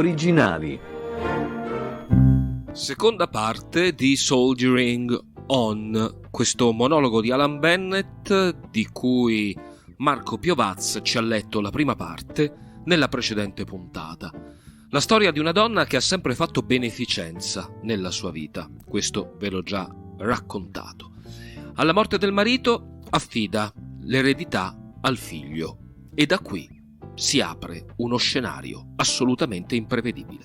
Originali. Seconda parte di Soldiering On, questo monologo di Alan Bennett di cui Marco Piovaz ci ha letto la prima parte nella precedente puntata. La storia di una donna che ha sempre fatto beneficenza nella sua vita, questo ve l'ho già raccontato. Alla morte del marito affida l'eredità al figlio e da qui si apre uno scenario assolutamente imprevedibile.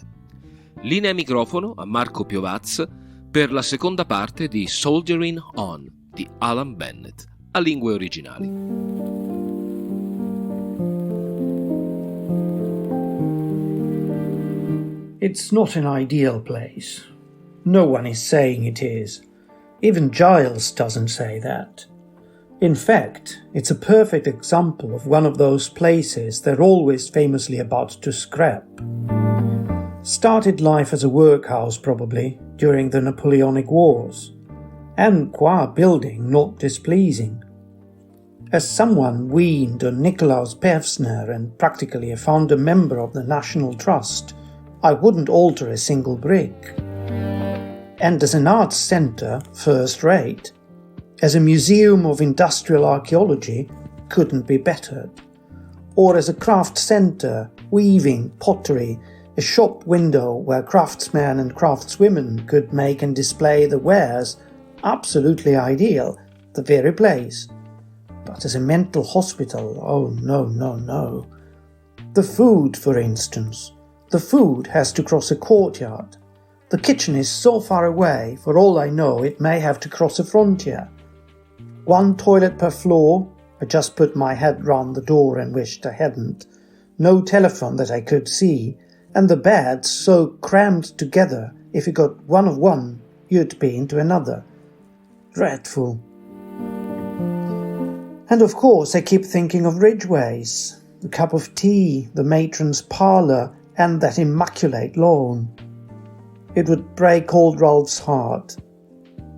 Linea e microfono a Marco Piovaz per la seconda parte di Soldiering On di Alan Bennett a Lingue Originali. It's not an ideal place. No one is saying it is. Even Giles doesn't say that. In fact, it's a perfect example of one of those places they're always famously about to scrap. Started life as a workhouse probably during the Napoleonic Wars, and qua building not displeasing. As someone weaned on Nicolaus Pevsner and practically a founder member of the National Trust, I wouldn't alter a single brick. And as an arts centre, first rate. As a museum of industrial archaeology, couldn't be bettered. Or as a craft centre, weaving, pottery, a shop window where craftsmen and craftswomen could make and display their wares, absolutely ideal, the very place. But as a mental hospital, oh no. The food, for instance. The food has to cross a courtyard. The kitchen is so far away, for all I know, it may have to cross a frontier. One toilet per floor. I just put my head round the door and wished I hadn't. No telephone that I could see, and the beds so crammed together, if you got one of one, you'd be into another. Dreadful. And of course I keep thinking of Ridgway's, the cup of tea, the matron's parlour, and that immaculate lawn. It would break old Ralph's heart.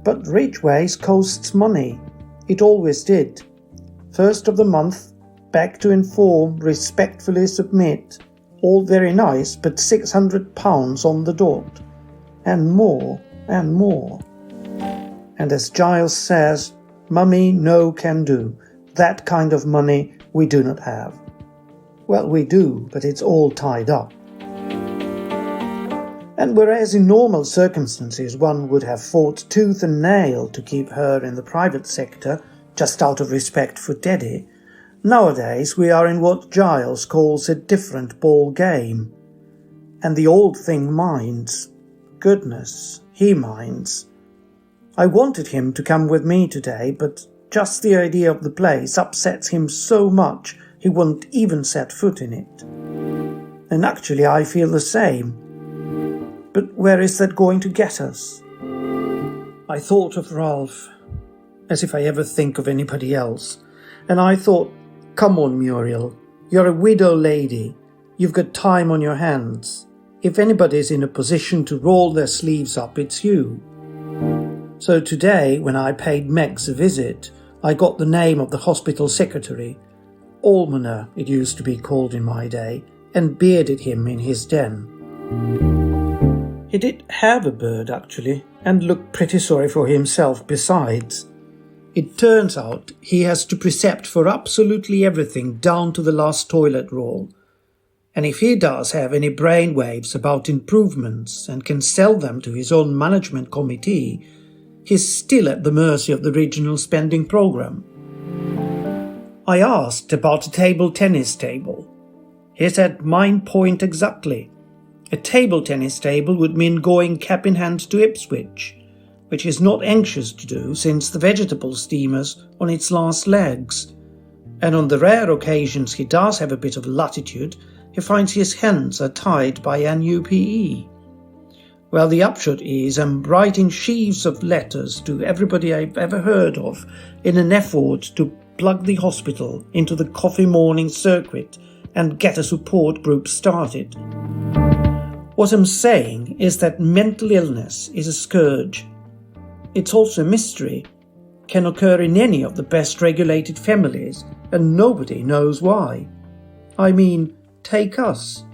But Ridgway's costs money. It always did. First of the month, back to inform, respectfully submit. All very nice, but £600 on the dot. And more, and more. And as Giles says, mummy no can do. That kind of money we do not have. Well, we do, but it's all tied up. And whereas in normal circumstances one would have fought tooth and nail to keep her in the private sector, just out of respect for Daddy, nowadays we are in what Giles calls a different ball game. And the old thing minds. Goodness, he minds. I wanted him to come with me today, but just the idea of the place upsets him so much he won't even set foot in it. And actually I feel the same. But where is that going to get us? I thought of Ralph, as if I ever think of anybody else, and I thought, come on, Muriel, you're a widow lady, you've got time on your hands. If anybody's in a position to roll their sleeves up, it's you. So today, when I paid Megs a visit, I got the name of the hospital secretary, Almoner it used to be called in my day, and bearded him in his den. He did have a bird, actually, and looked pretty sorry for himself besides. It turns out he has to precept for absolutely everything down to the last toilet roll. And if he does have any brainwaves about improvements and can sell them to his own management committee, he's still at the mercy of the regional spending programme. I asked about a table tennis table. He said mine point exactly. A table tennis table would mean going cap in hand to Ipswich, which he's not anxious to do since the vegetable steamer's on its last legs, and on the rare occasions he does have a bit of latitude, he finds his hands are tied by an UPE. Well, the upshot is I'm writing sheaves of letters to everybody I've ever heard of in an effort to plug the hospital into the coffee morning circuit and get a support group started. What I'm saying is that mental illness is a scourge. It's also a mystery, can occur in any of the best regulated families, and nobody knows why. I mean, take us.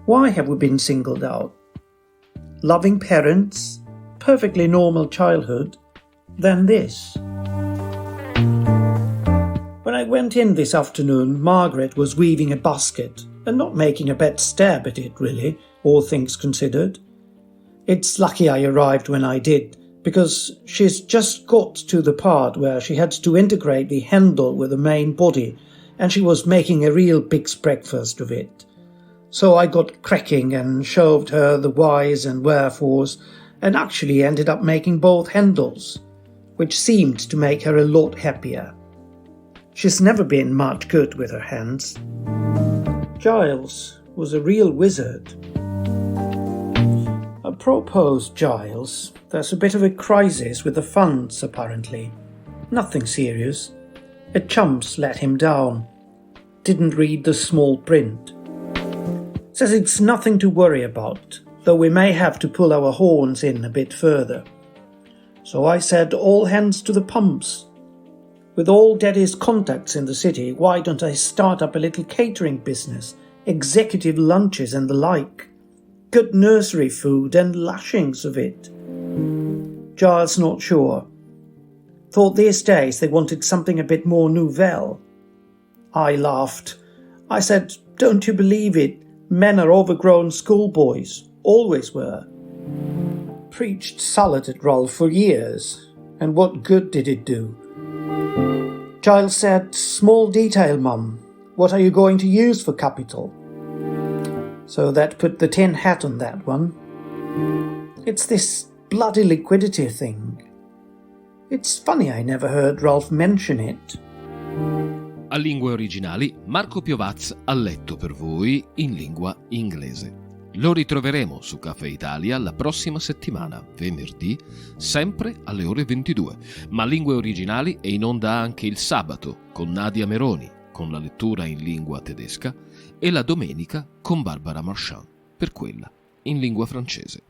Why have we been singled out? Loving parents, perfectly normal childhood, then this. When I went in this afternoon, Margaret was weaving a basket and not making a bad stab at it, really, all things considered. It's lucky I arrived when I did, because she's just got to the part where she had to integrate the handle with the main body, and she was making a real pig's breakfast of it. So I got cracking and showed her the whys and wherefores, and actually ended up making both handles, which seemed to make her a lot happier. She's never been much good with her hands. Giles was a real wizard. Apropos Giles, there's a bit of a crisis with the funds, apparently. Nothing serious. A chumps let him down. Didn't read the small print. Says it's nothing to worry about, though we may have to pull our horns in a bit further. So I said all hands to the pumps. With all Daddy's contacts in the city, why don't I start up a little catering business, executive lunches and the like? Good nursery food and lashings of it. Giles not sure. Thought these days they wanted something a bit more nouvelle. I laughed. I said, don't you believe it? Men are overgrown schoolboys. Always were. Preached salad at Rolf for years. And what good did it do? Giles said, small detail, Mum. What are you going to use for capital? So that put the tin hat on that one. It's this bloody liquidity thing. It's funny I never heard Rolf mention it. A Lingue Originali, Marco Piovaz ha letto per voi in lingua inglese. Lo ritroveremo su Caffè Italia la prossima settimana, venerdì, sempre alle ore 22. Ma Lingue Originali è in onda anche il sabato con Nadia Meroni, con la lettura in lingua tedesca, e la domenica con Barbara Marchand, per quella in lingua francese.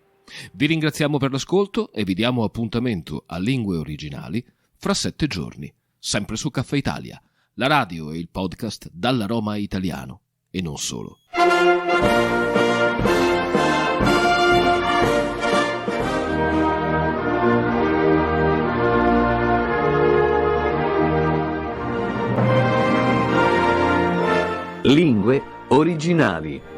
Vi ringraziamo per l'ascolto e vi diamo appuntamento a Lingue Originali fra 7 giorni, sempre su Caffè Italia, la radio e il podcast dall'aroma italiano, e non solo. Lingue Originali.